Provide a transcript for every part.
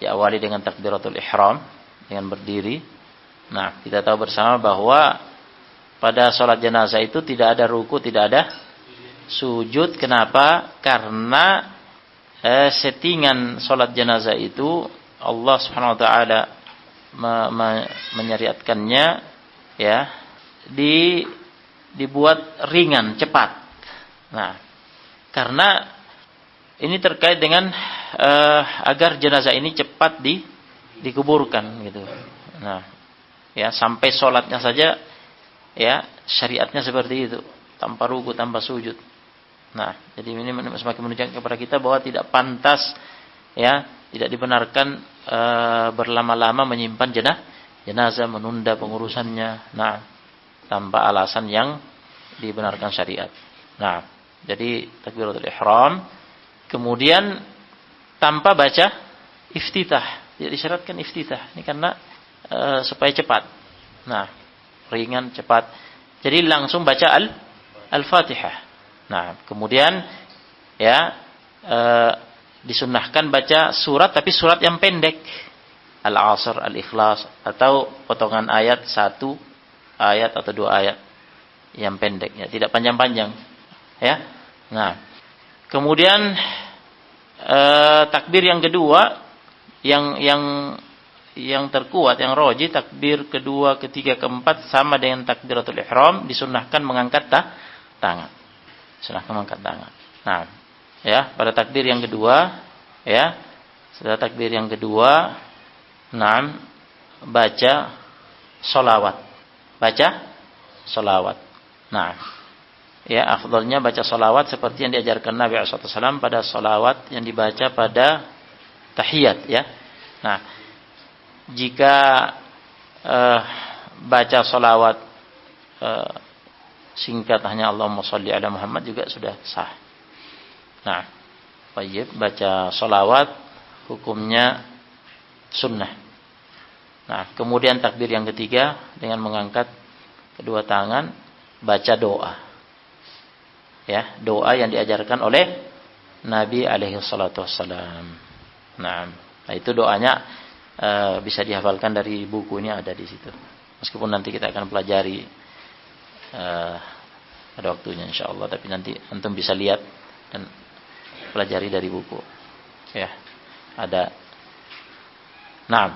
diawali dengan takbiratul ihram, dengan berdiri. Nah, kita tahu bersama bahwa pada sholat jenazah itu tidak ada ruku, tidak ada sujud. Kenapa? Karena settingan sholat jenazah itu Allah Subhanahu wa taala menyariatkannya, ya, dibuat ringan, cepat. Nah, karena ini terkait dengan agar jenazah ini cepat dikuburkan gitu. Nah, ya, sampai sholatnya saja, ya, syariatnya seperti itu, tanpa ruku, tanpa sujud. Nah, jadi ini semakin menunjukkan kepada kita bahwa tidak pantas, ya, tidak dibenarkan berlama-lama menyimpan jenazah, menunda pengurusannya. Nah, tanpa alasan yang dibenarkan syariat. Nah, jadi takbiratul ihram, kemudian tanpa baca iftitah. Jadi disyaratkan iftitah ini karena supaya cepat. Nah, ringan, cepat. Jadi langsung baca Al-Fatihah. Nah, kemudian, ya, disunnahkan baca surat, tapi surat yang pendek. Al-Asr, Al-Ikhlas, atau potongan ayat 1 ayat atau 2 ayat yang pendek, ya, tidak panjang-panjang, ya. Nah, kemudian takbir yang kedua yang terkuat, yang roji, takbir kedua, ketiga, keempat sama dengan takbiratul ihram, disunnahkan mengangkat tangan. Silahkan mengangkat tangan. Nah, ya, pada takbir yang kedua, ya, setelah takbir yang kedua, baca sholawat. Baca sholawat. Nah, ya, afdalnya baca sholawat seperti yang diajarkan Nabi SAW pada sholawat yang dibaca pada tahiyat, ya. Nah, jika baca sholawat singkat hanya Allahumma sholli ala Muhammad juga sudah sah. Nah, wajib baca sholawat hukumnya sunnah. Nah, kemudian takbir yang ketiga dengan mengangkat kedua tangan, baca doa. Ya, doa yang diajarkan oleh Nabi alaihi salatu wassalam. Nah, itu doanya bisa dihafalkan dari buku, ini ada di situ. Meskipun nanti kita akan pelajari pada waktunya insyaallah, tapi nanti antum bisa lihat dan pelajari dari buku, ya, ada. Nah,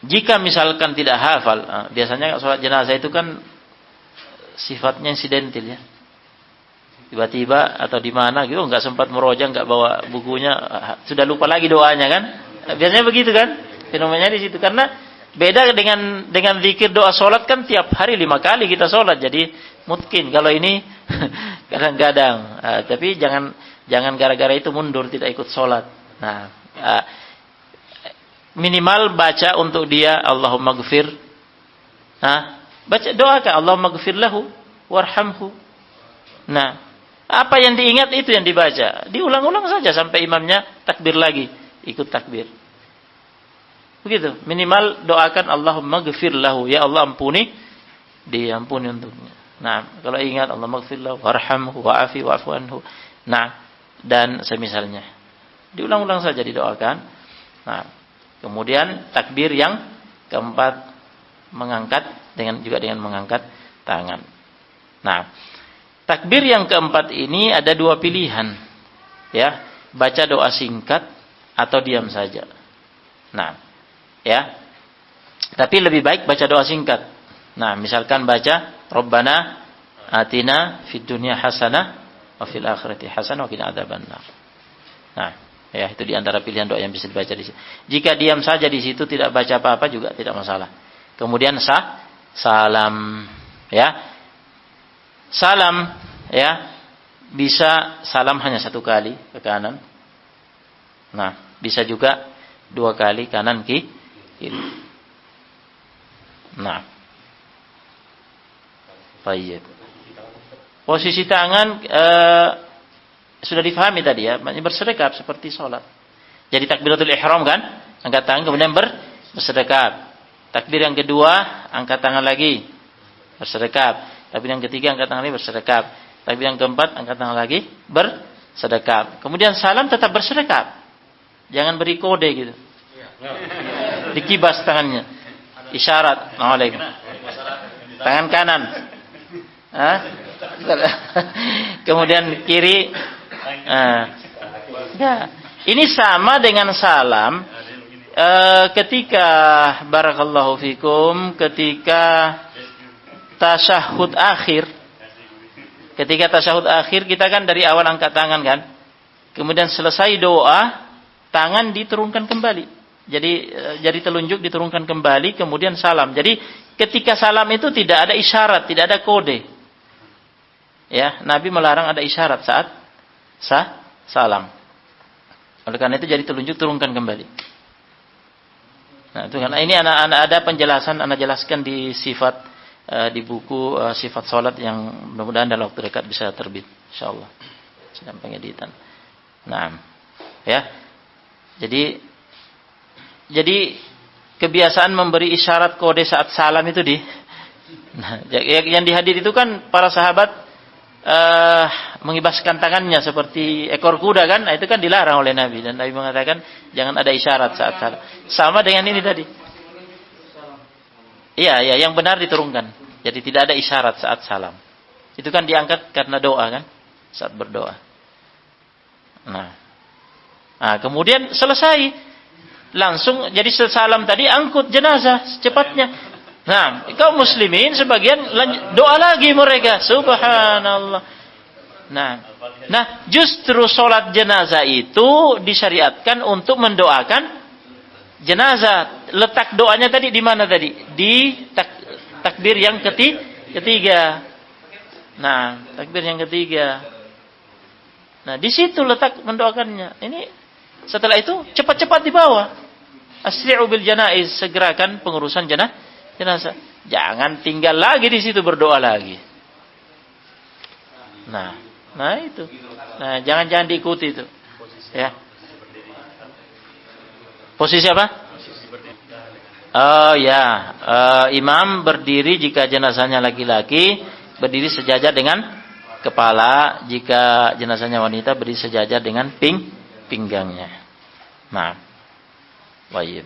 jika misalkan tidak hafal, biasanya sholat jenazah itu kan sifatnya insidentil, ya, tiba-tiba atau di mana gitu, nggak sempat meroja, nggak bawa bukunya, sudah lupa lagi doanya kan, biasanya begitu kan fenomenanya di situ. Karena beda dengan zikir doa sholat kan tiap hari 5 kali kita sholat, jadi mungkin kalau ini kadang-kadang, tapi jangan gara-gara itu mundur tidak ikut sholat. Nah, minimal baca untuk dia Allahumma ghfir. Nah, baca doakan Allahumma ghfir lahu warhamhu. Nah, apa yang diingat itu yang dibaca, diulang-ulang saja sampai imamnya takbir lagi, ikut takbir. Begitu, minimal doakan Allahumma ghfir lahu, ya Allah ampuni, diampuni untuknya. Nah, kalau ingat Allahumma ghfir lahu warhamhu wa'fu anhu. Nah, dan semisalnya. Diulang-ulang saja didoakan. Nah, kemudian takbir yang keempat mengangkat dengan mengangkat tangan. Nah, takbir yang keempat ini ada 2 pilihan. Ya, baca doa singkat atau diam saja. Nah, ya. Tapi lebih baik baca doa singkat. Nah, misalkan baca Rabbana atina fid dunya hasanah wa fil akhirati hasanah wa qina adzabannar. Nah, ya, itu di antara pilihan doa yang bisa dibaca di situ. Jika diam saja di situ tidak baca apa-apa juga tidak masalah. Kemudian salam, ya. Salam, ya. Bisa salam hanya 1 kali ke kanan. Nah, bisa juga 2 kali kanan kiri. Nah, baik. Posisi tangan sudah difahami tadi, ya, bersedekap seperti sholat. Jadi takbiratul ihram kan, angkat tangan kemudian bersedekap. Takbir yang kedua angkat tangan lagi, bersedekap. Takbir yang ketiga angkat tangan lagi, bersedekap. Takbir yang keempat angkat tangan lagi, bersedekap. Kemudian salam tetap bersedekap. Jangan beri kode gitu. Dikibas tangannya. Isyarat. Assalamualaikum. Tangan kanan. Hah? Kemudian kiri. Ya. Ini sama dengan salam. Ketika barakallahu fikum, ketika tasyahud akhir. Ketika tasyahud akhir kita kan dari awal angkat tangan kan. Kemudian selesai doa, tangan diturunkan kembali. Jadi jari telunjuk diturunkan kembali, kemudian salam. Jadi ketika salam itu tidak ada isyarat, tidak ada kode. Ya, Nabi melarang ada isyarat saat salam. Oleh karena itu jari telunjuk turunkan kembali. Nah, itu karena ini anak ada penjelasan, anak jelaskan di sifat di buku sifat salat yang mudah-mudahan dalam waktu dekat bisa terbit insyaallah. Sedang pengeditan. Nah, ya. Jadi kebiasaan memberi isyarat kode saat salam itu yang dihadir itu kan para sahabat mengibaskan tangannya seperti ekor kuda kan, nah, itu kan dilarang oleh Nabi dan Nabi mengatakan jangan ada isyarat saat salam. Sama dengan ini tadi. Iya, yang benar diturunkan. Jadi tidak ada isyarat saat salam. Itu kan diangkat karena doa kan, saat berdoa. Nah, kemudian selesai langsung jadi salam tadi angkut jenazah secepatnya. Nah, kaum muslimin sebagian doa lagi mereka, subhanallah. Nah, justru sholat jenazah itu disyariatkan untuk mendoakan jenazah. Letak doanya tadi di mana tadi? Di takbir yang ketiga. Nah, takbir yang ketiga. Nah, di situ letak mendoakannya. Ini setelah itu cepat-cepat dibawa. Asri'u bil janaiz, segerakan pengurusan jenazah. Jangan tinggal lagi di situ berdoa lagi. Nah itu. Nah, jangan diikuti itu. Ya. Posisi apa? Oh ya, imam berdiri jika jenazahnya laki-laki, berdiri sejajar dengan kepala. Jika jenazahnya wanita, berdiri sejajar dengan pinggangnya. Nah, wajib.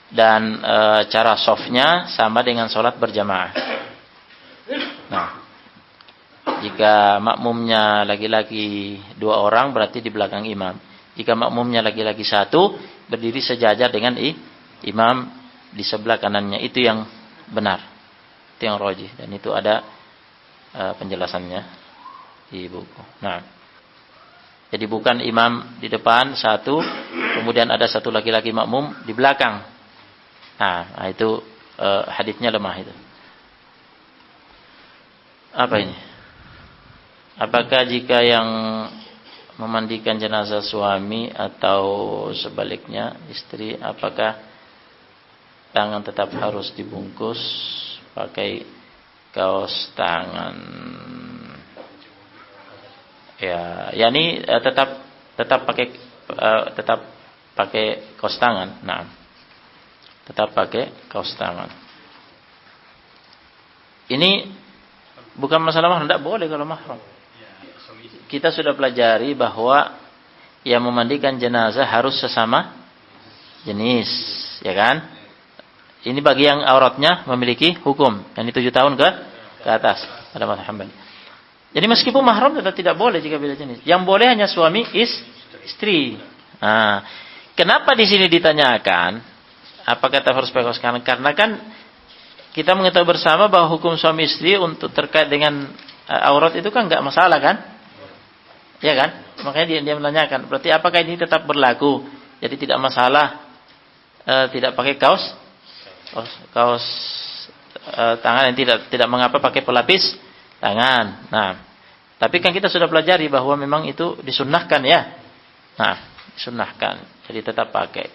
Dan cara softnya sama dengan sholat berjamaah. Nah, jika makmumnya laki-laki 2 orang, berarti di belakang imam. Jika makmumnya laki-laki 1, berdiri sejajar dengan imam di sebelah kanannya. Itu yang benar. Itu yang rajih. Dan itu ada penjelasannya di buku. Nah, jadi bukan imam di depan 1, kemudian ada 1 laki-laki makmum di belakang. Nah itu haditsnya lemah itu. Apa ini? Apakah jika yang memandikan jenazah suami atau sebaliknya istri, apakah tangan tetap harus dibungkus pakai kaos tangan? Ya, yakni tetap pakai kaos tangan. Nah, tetap pakai kaos tangan. Ini bukan masalah mahram, tidak boleh kalau mahram. Kita sudah pelajari bahwa yang memandikan jenazah harus sesama jenis, ya kan? Ini bagi yang auratnya memiliki hukum, yang 7 tahun ke atas. Pada mazhab Hambali. Jadi meskipun mahram tetap tidak boleh jika beda jenis. Yang boleh hanya suami istri. Nah, kenapa di sini ditanyakan apakah kita harus pakai kaos kanan? Karena kan kita mengetahui bersama bahwa hukum suami istri untuk terkait dengan aurat itu kan enggak masalah kan? Ya kan? Makanya dia menanyakan, berarti apakah ini tetap berlaku? Jadi tidak masalah tidak pakai kaos tangan, yang tidak mengapa pakai pelapis tangan. Nah, tapi kan kita sudah pelajari bahwa memang itu disunnahkan ya. Nah, disunnahkan. Jadi tetap pakai.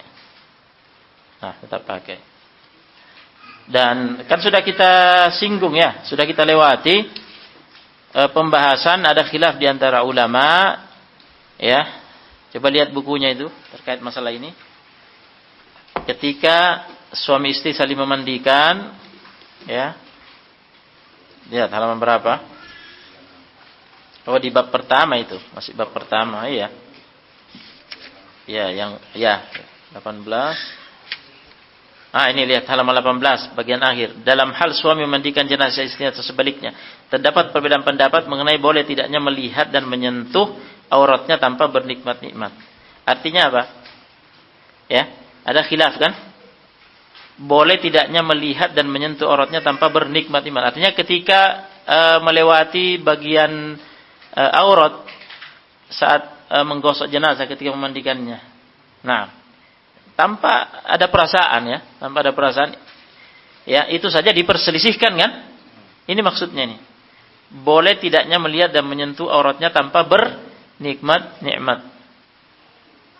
Nah, tetap pakai. Dan kan sudah kita singgung ya, sudah kita lewati pembahasan, ada khilaf di antara ulama ya. Coba lihat bukunya itu terkait masalah ini. Ketika suami istri saling memandikan ya. Lihat halaman berapa? Oh, di bab pertama itu, masih bab pertama ya. Ya, yang 18 Ini lihat halaman 18 bagian akhir. Dalam hal suami memandikan jenazah istrinya atau sebaliknya, terdapat perbedaan pendapat mengenai boleh tidaknya melihat dan menyentuh auratnya tanpa bernikmat-nikmat. Artinya apa? Ya, ada khilaf kan? Boleh tidaknya melihat dan menyentuh auratnya tanpa bernikmat-nikmat. Artinya ketika melewati bagian aurat saat menggosok jenazah ketika memandikannya. Nah, tanpa ada perasaan ya, tanpa ada perasaan. Ya, itu saja diperselisihkan kan? Ini maksudnya nih. Boleh tidaknya melihat dan menyentuh auratnya tanpa bernikmat-nikmat.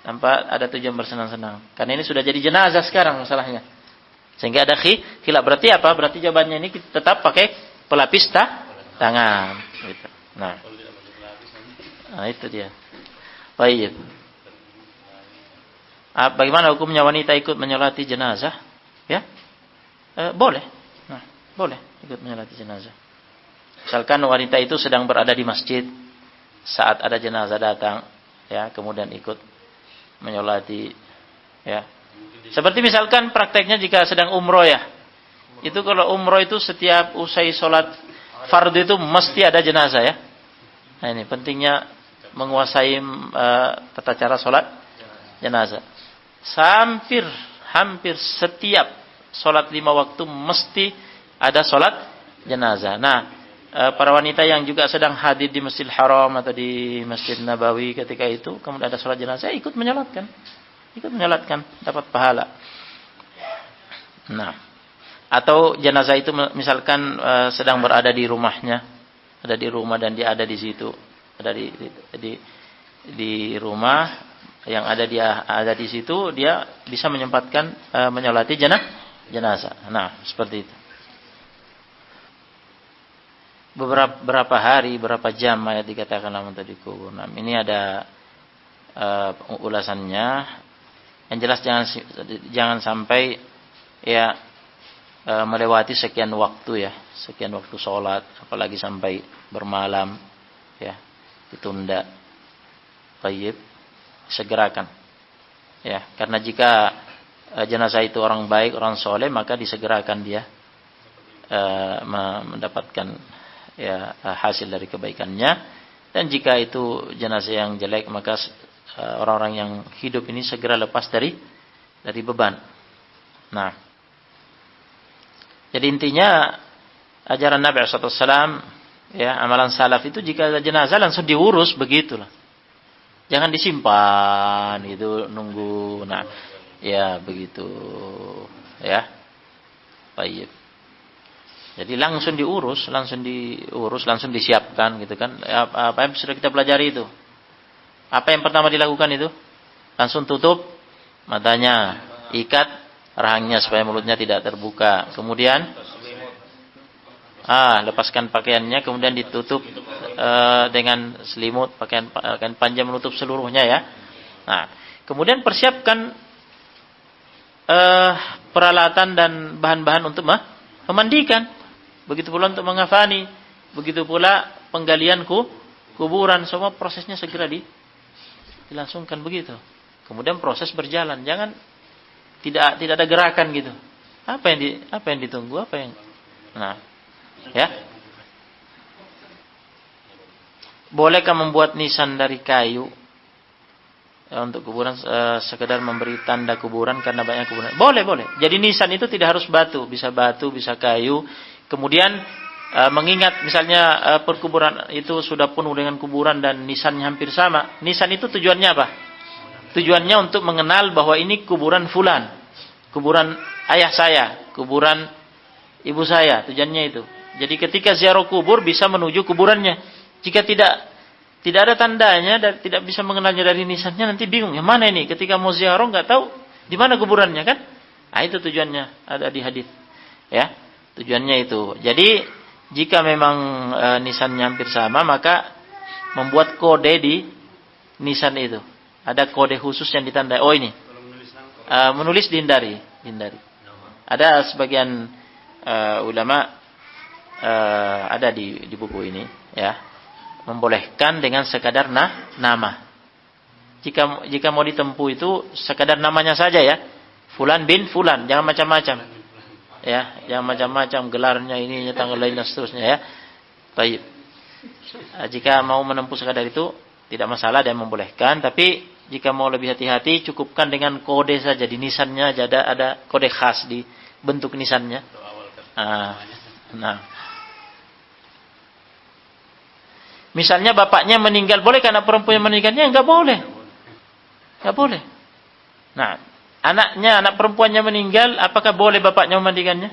Tanpa ada tujuan bersenang-senang. Karena ini sudah jadi jenazah sekarang masalahnya. Sehingga ada khilaf. Berarti apa? Berarti jawabannya ini kita tetap pakai pelapis tangan. Gitu. Nah, itu dia. Baik. Bagaimana hukumnya wanita ikut menyolati jenazah? Ya, boleh. Nah, boleh ikut menyolati jenazah. Misalkan wanita itu sedang berada di masjid saat ada jenazah datang, ya, kemudian ikut menyolati, ya. Seperti misalkan prakteknya jika sedang umroh ya, itu kalau umroh itu setiap usai sholat fardu itu mesti ada jenazah ya. Nah ini pentingnya menguasai tata cara sholat jenazah. Hampir setiap sholat 5 waktu mesti ada sholat jenazah. Nah, para wanita yang juga sedang hadir di Masjidil Haram atau di Masjid Nabawi ketika itu, kemudian ada sholat jenazah, ikut menyolatkan, dapat pahala. Nah, atau jenazah itu misalkan sedang berada di rumahnya, ada di rumah dan dia ada di situ, ada di rumah. Yang ada di situ, dia bisa menyempatkan menyolati jenazah. Nah, seperti itu. Berapa hari, berapa jam ayat dikatakan lamun tadi kubur. Nah, ini ada ulasannya. Yang jelas jangan sampai ya melewati sekian waktu ya, sekian waktu sholat, apalagi sampai bermalam ya, ditunda. Baik. Segerakan ya, karena jika jenazah itu orang baik, orang soleh, maka disegerakan dia mendapatkan ya hasil dari kebaikannya. Dan jika itu jenazah yang jelek, maka orang-orang yang hidup ini segera lepas dari beban. Nah, jadi intinya ajaran Nabi SAW ya, amalan salaf itu jika ada jenazah langsung diurus begitulah. Jangan disimpan gitu, nunggu. Nah, ya begitu. Ya. Baik. Jadi langsung diurus, langsung disiapkan gitu kan. Apa yang sudah kita pelajari itu? Apa yang pertama dilakukan itu? Langsung tutup matanya, ikat rahangnya supaya mulutnya tidak terbuka. Kemudian lepaskan pakaiannya, kemudian ditutup dengan selimut, pakaian panjang menutup seluruhnya ya. Nah, kemudian persiapkan peralatan dan bahan-bahan untuk memandikan. Begitu pula untuk mengafani, begitu pula penggalian kuburan, semua prosesnya segera dilangsungkan begitu. Kemudian proses berjalan, jangan tidak ada gerakan gitu. Apa yang ditunggu, nah, ya. Bolehkah membuat nisan dari kayu untuk kuburan, sekedar memberi tanda kuburan karena banyak kuburan? Boleh. Jadi nisan itu tidak harus batu, bisa kayu. Kemudian mengingat misalnya perkuburan itu sudah penuh dengan kuburan dan nisannya hampir sama. Nisan itu tujuannya apa? Tujuannya untuk mengenal bahwa ini kuburan fulan, kuburan ayah saya, kuburan ibu saya. Tujuannya itu. Jadi ketika ziarah kubur bisa menuju kuburannya. Jika tidak ada tandanya dan tidak bisa mengenalnya dari nisannya, nanti bingung yang mana ini. Ketika mau ziarah nggak tahu di mana kuburannya kan? Nah, itu tujuannya ada di hadis. Ya, tujuannya itu. Jadi jika memang nisannya hampir sama, maka membuat kode di nisan itu. Ada kode khusus yang ditandai. Oh ini. Menulis dihindari. Ada sebagian ulama ada di buku ini ya, membolehkan dengan sekadar nama. Jika mau ditempuh itu sekadar namanya saja ya. Fulan bin fulan, jangan macam-macam. Ya, jangan macam-macam gelarnya ini, tanggal lain dan seterusnya ya. Baik. Jika mau menempuh sekadar itu tidak masalah dan membolehkan, tapi jika mau lebih hati-hati cukupkan dengan kode saja di nisannya, ada kode khas di bentuk nisannya. Nah. Misalnya bapaknya meninggal, boleh kan anak perempuan yang meninggalnya? Enggak boleh. Enggak boleh. Nah, anak perempuannya meninggal, apakah boleh bapaknya memandikannya?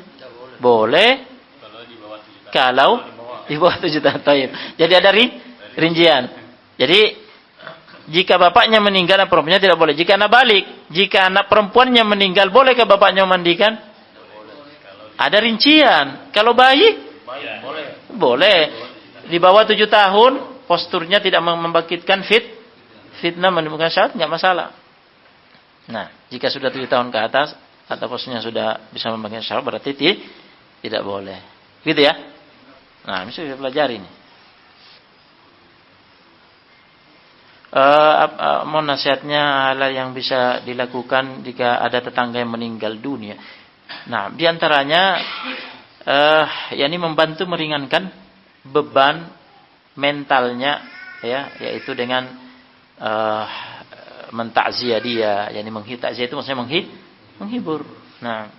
Boleh. Kalau di bawah 7 tahun. Jadi ada rincian. Jadi jika bapaknya meninggal, anak perempuannya tidak boleh. Jika anak balik, jika anak perempuannya meninggal, bolehkah bapaknya memandikan? Ada rincian. Kalau bayi, boleh. Di bawah 7 tahun, posturnya tidak membangkitkan fitnah menimbulkan syahwat, enggak masalah. Nah, jika sudah 7 tahun ke atas atau posturnya sudah bisa membangkitkan syahwat, berarti tidak boleh. Gitu ya? Nah, ini sudah pelajari ini. Mohon nasihatnya hal yang bisa dilakukan jika ada tetangga yang meninggal dunia. Nah, diantaranya yakni membantu meringankan beban mentalnya, ya, yaitu dengan mentakziah dia, yakni takziah itu maksudnya menghibur. Nah,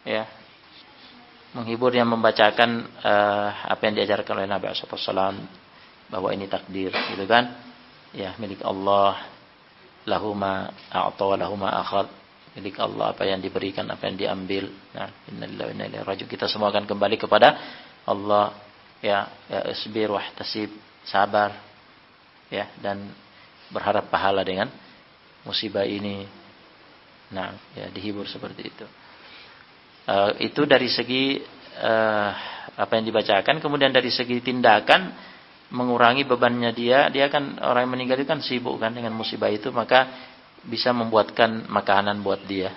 ya, menghibur yang membacakan apa yang diajarkan oleh Nabi SAW, bahwa ini takdir, gitu kan? Ya, milik Allah, lahuma a'ta wa lahuma akhad. Milik Allah, apa yang diberikan, apa yang diambil. Nah, innalillahi wa inna ilaihi raji'un. Kita semua akan kembali kepada Allah. Ya isbir wahtasib, sabar. Ya, dan berharap pahala dengan musibah ini. Nah, ya, dihibur seperti itu. Itu dari segi apa yang dibacakan. Kemudian dari segi tindakan, mengurangi bebannya dia kan, orang yang meninggal itu kan sibuk kan dengan musibah itu, maka bisa membuatkan makanan buat dia,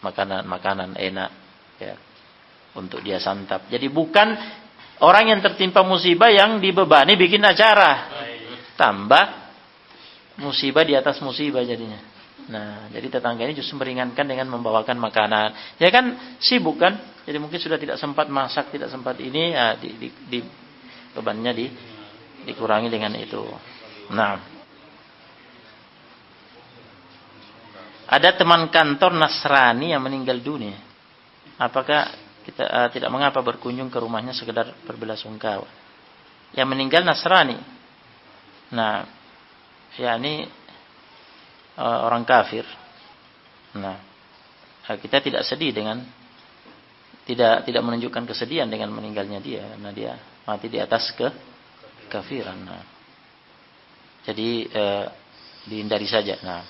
makanan enak, ya, untuk dia santap. Jadi bukan orang yang tertimpa musibah yang dibebani bikin acara, tambah musibah di atas musibah jadinya. Nah, jadi tetangga ini justru meringankan dengan membawakan makanan. Ya kan sibuk kan, jadi mungkin sudah tidak sempat masak, tidak sempat ini, ya, bebannya dikurangi dengan itu. Nah, ada teman kantor Nasrani yang meninggal dunia. Apakah kita tidak mengapa berkunjung ke rumahnya sekedar berbelasungkawa? Yang meninggal Nasrani. Nah, yakni orang kafir. Nah, kita tidak sedih dengan tidak menunjukkan kesedihan dengan meninggalnya dia, karena dia mati di atas kekafiran. Nah, jadi dihindari saja. Nah,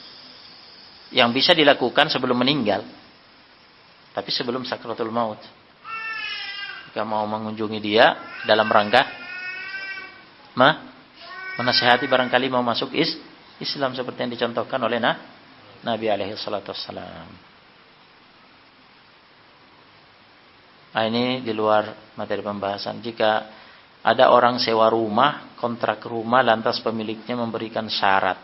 yang bisa dilakukan sebelum meninggal, tapi sebelum sakratul maut, jika mau mengunjungi dia dalam rangka menasihati, barangkali mau masuk Islam seperti yang dicontohkan oleh Nabi alaihi salatu wassalam. Nah, ini di luar materi pembahasan. Jika ada orang sewa rumah, kontrak rumah, lantas pemiliknya memberikan syarat,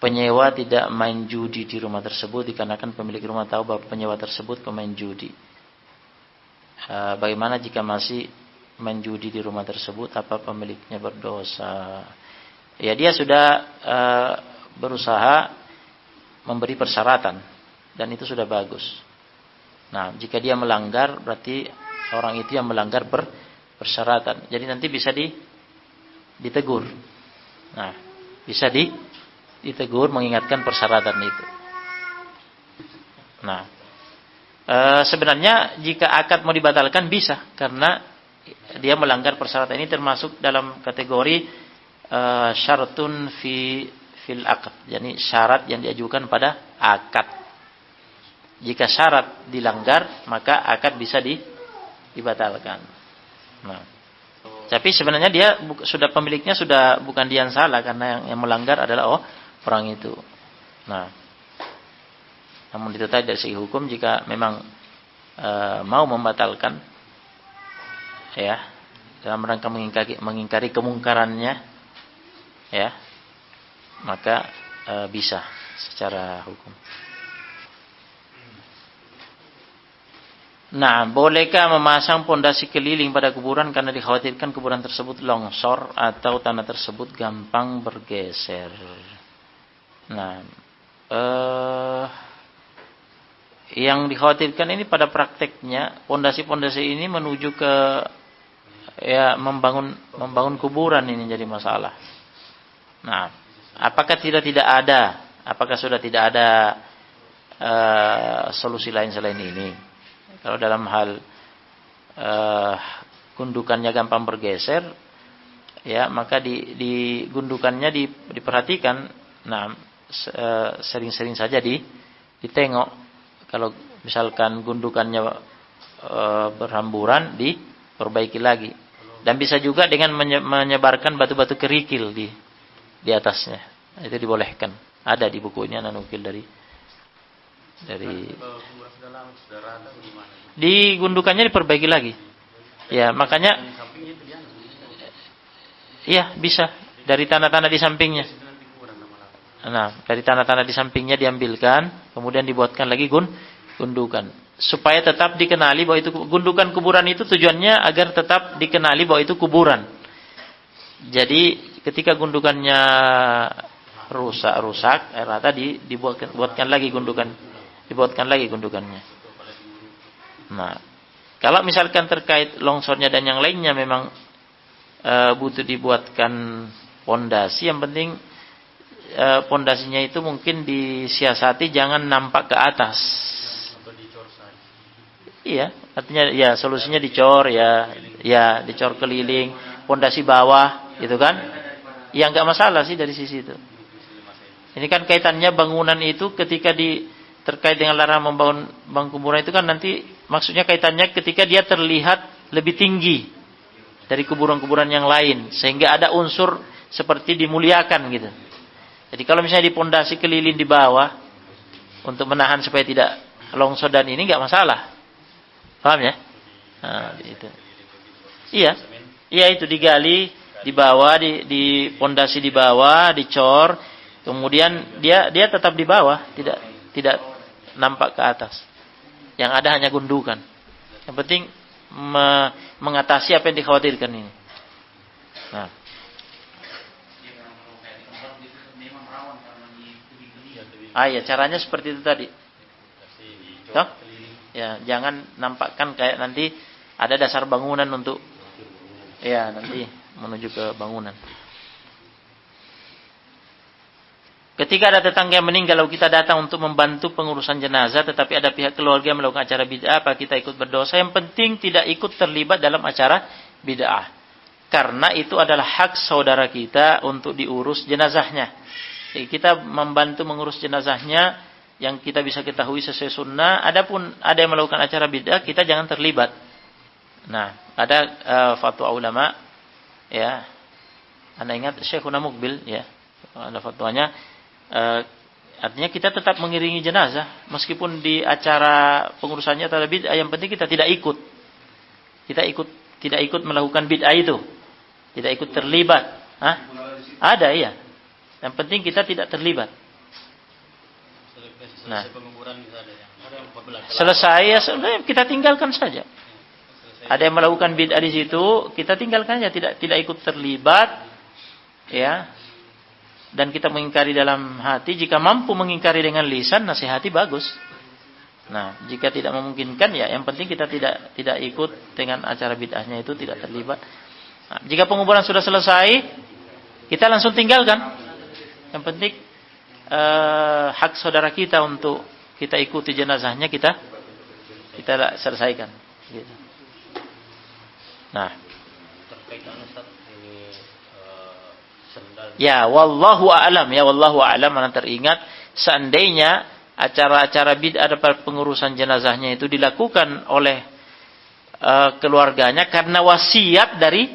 penyewa tidak main judi di rumah tersebut, dikarenakan pemilik rumah tahu bahwa penyewa tersebut pemain judi. Bagaimana jika masih main judi di rumah tersebut? Apa pemiliknya berdosa? Ya, dia sudah berusaha memberi persyaratan, dan itu sudah bagus. Nah, jika dia melanggar, berarti orang itu yang melanggar persyaratan. Jadi nanti bisa ditegur. Nah, bisa ditegur, mengingatkan persyaratan itu. Nah, sebenarnya jika akad mau dibatalkan bisa, karena dia melanggar persyaratan. Ini termasuk dalam kategori syaratun fil akad. Jadi syarat yang diajukan pada akad. Jika syarat dilanggar, maka akad bisa dibatalkan. Nah, tapi sebenarnya dia sudah, pemiliknya sudah, bukan dia yang salah, karena yang melanggar adalah orang itu. Nah, namun itu tadi dari segi hukum, jika memang mau membatalkan, ya, dalam rangka mengingkari kemungkarannya, ya, maka bisa secara hukum. Nah, bolehkah memasang pondasi keliling pada kuburan karena dikhawatirkan kuburan tersebut longsor atau tanah tersebut gampang bergeser? Nah, yang dikhawatirkan ini pada prakteknya pondasi-pondasi ini menuju ke membangun kuburan, ini jadi masalah. Nah, apakah tidak ada? Apakah sudah tidak ada solusi lain selain ini? Kalau dalam hal gundukannya gampang bergeser, ya maka di gundukannya diperhatikan. Nah, sering-sering saja ditengok. Kalau misalkan gundukannya berhamburan, diperbaiki lagi. Dan bisa juga dengan menyebarkan batu-batu kerikil di atasnya. Itu dibolehkan. Ada di bukunya nanukil dari digundukannya diperbaiki lagi. Ya, makanya iya bisa dari tanah-tanah di sampingnya. Nah, dari tanah-tanah di sampingnya diambilkan, kemudian dibuatkan lagi gundukan supaya tetap dikenali bahwa itu gundukan kuburan. Itu tujuannya agar tetap dikenali bahwa itu kuburan. Jadi ketika gundukannya rusak, rata dibuatkan lagi gundukannya. Nah, kalau misalkan terkait longsornya dan yang lainnya memang butuh dibuatkan pondasi, yang penting pondasinya itu mungkin disiasati jangan nampak ke atas. Iya, artinya ya solusinya dicor ya dicor keliling, pondasi bawah, gitu kan? Ya enggak masalah sih dari sisi itu. Ini kan kaitannya bangunan itu ketika terkait dengan larangan membangun kuburan itu kan nanti maksudnya kaitannya ketika dia terlihat lebih tinggi dari kuburan-kuburan yang lain sehingga ada unsur seperti dimuliakan gitu. Jadi kalau misalnya dipondasi keliling di bawah untuk menahan supaya tidak longsor dan ini enggak masalah. Paham ya? Nah, itu. Iya. Iya itu digali di bawah, di pondasi di bawah, dicor, kemudian dia tetap di bawah, tidak nampak ke atas. Yang ada hanya gundukan. Yang penting mengatasi apa yang dikhawatirkan ini. Nah. Ya, caranya seperti itu tadi. Toh? Ya, jangan nampakkan kayak nanti ada dasar bangunan untuk nanti menuju ke bangunan. Ketika ada tetangga yang meninggal lalu kita datang untuk membantu pengurusan jenazah tetapi ada pihak keluarga yang melakukan acara bid'ah, apa kita ikut berdosa? Yang penting tidak ikut terlibat dalam acara bid'ah. Karena itu adalah hak saudara kita untuk diurus jenazahnya. Jadi kita membantu mengurus jenazahnya yang kita bisa ketahui sesuai sunnah. Adapun ada yang melakukan acara bid'ah, kita jangan terlibat. Nah, ada fatwa ulama, ya. Anda ingat Syekhuna Mukbil, ya. Ada fatwanya. Artinya kita tetap mengiringi jenazah meskipun di acara pengurusannya atau bid'ah, yang penting kita tidak ikut. Tidak ikut melakukan bid'ah itu. Tidak ikut terlibat. Ada, iya. Yang penting kita tidak terlibat. Nah, selesai ya sudah kita tinggalkan saja. Ada yang melakukan bid'ah di situ, kita tinggalkan saja, tidak ikut terlibat, ya. Dan kita mengingkari dalam hati. Jika mampu mengingkari dengan lisan, nasihati bagus. Nah, jika tidak memungkinkan, ya yang penting kita tidak ikut dengan acara bid'ahnya itu, tidak terlibat. Nah, jika penguburan sudah selesai, kita langsung tinggalkan. Yang penting hak saudara kita untuk kita ikuti jenazahnya kita selesaikan. Gitu. Nah, ya wallahu a'lam, mana teringat seandainya acara-acara bid'ah pada pengurusan jenazahnya itu dilakukan oleh keluarganya karena wasiat dari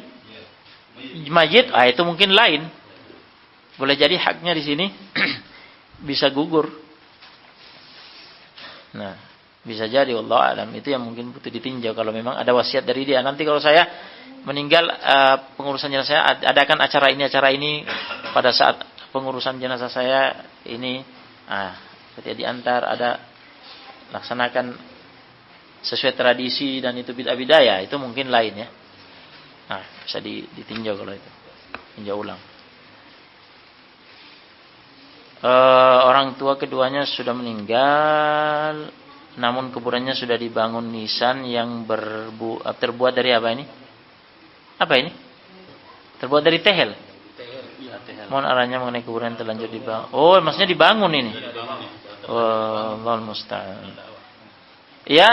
mayit, itu mungkin lain. Boleh jadi haknya di sini bisa gugur. Nah, bisa jadi wallahu a'lam, itu yang mungkin butuh ditinjau kalau memang ada wasiat dari dia. Nanti kalau saya meninggal pengurusan jenazah saya adakan acara ini pada saat pengurusan jenazah saya ini ketika diantar ada laksanakan sesuai tradisi dan itu bid'ah ya itu mungkin lain ya. Nah, bisa ditinjau kalau itu. Tinjau ulang. Orang tua keduanya sudah meninggal, namun kuburannya sudah dibangun nisan yang terbuat dari apa ini? Apa ini? Terbuat dari tehel. Mohon arahnya mengenai kuburan yang terlanjur dibangun. Oh, maksudnya dibangun ini. Wallahu musta'an. Ya,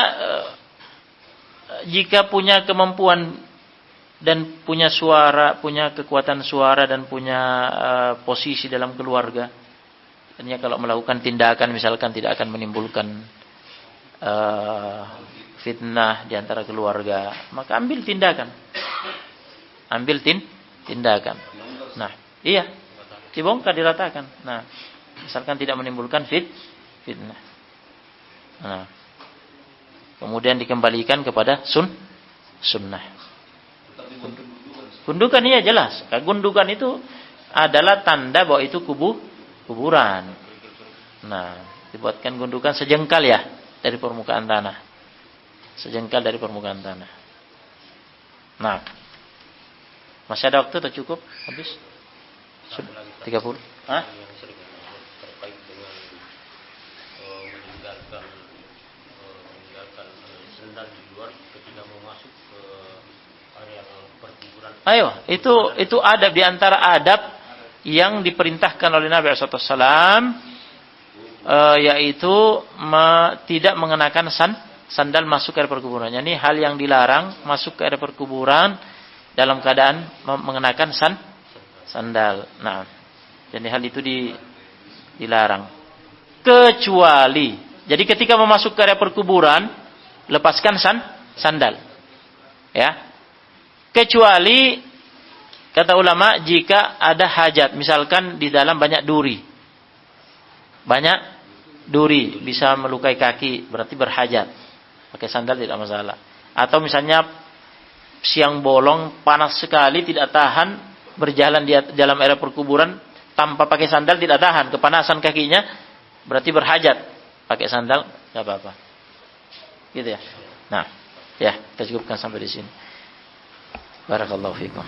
jika punya kemampuan dan punya suara, punya kekuatan suara dan punya posisi dalam keluarga, artinya kalau melakukan tindakan misalkan tidak akan menimbulkan fitnah di antara keluarga, maka ambil tindakan. Ambil tindakan. Nah, iya, dibongkar, diratakan. Nah, misalkan tidak menimbulkan fitnah. Nah, kemudian dikembalikan kepada sunnah. Gundukan iya jelas. Gundukan itu adalah tanda bahwa itu kuburan. Nah, dibuatkan gundukan sejengkal ya dari permukaan tanah. Sejengkal dari permukaan tanah. Nah, masih ada waktu atau cukup? Habis? 30? Hah? Terkait dengan meninggalkan sendal di luar ketika mau masuk ke area perkuburan. Ayo, itu adab di antara adab yang diperintahkan oleh Nabi SAW, yaitu tidak mengenakan sandal masuk ke area perkuburan. Ini hal yang dilarang, masuk ke area perkuburan dalam keadaan mengenakan sandal. Nah, jadi hal itu dilarang. Kecuali, jadi ketika memasuk ke area perkuburan, lepaskan sandal. Ya. Kecuali, kata ulama, jika ada hajat, misalkan di dalam banyak duri. Banyak duri, bisa melukai kaki, berarti berhajat. Pakai sandal tidak masalah. Atau misalnya, siang bolong, panas sekali, tidak tahan, berjalan di dalam area perkuburan, tanpa pakai sandal tidak tahan, kepanasan kakinya, berarti berhajat. Pakai sandal, tidak apa-apa. Gitu ya. Nah, ya, kita cukupkan sampai di sini. Barakallahu fikum.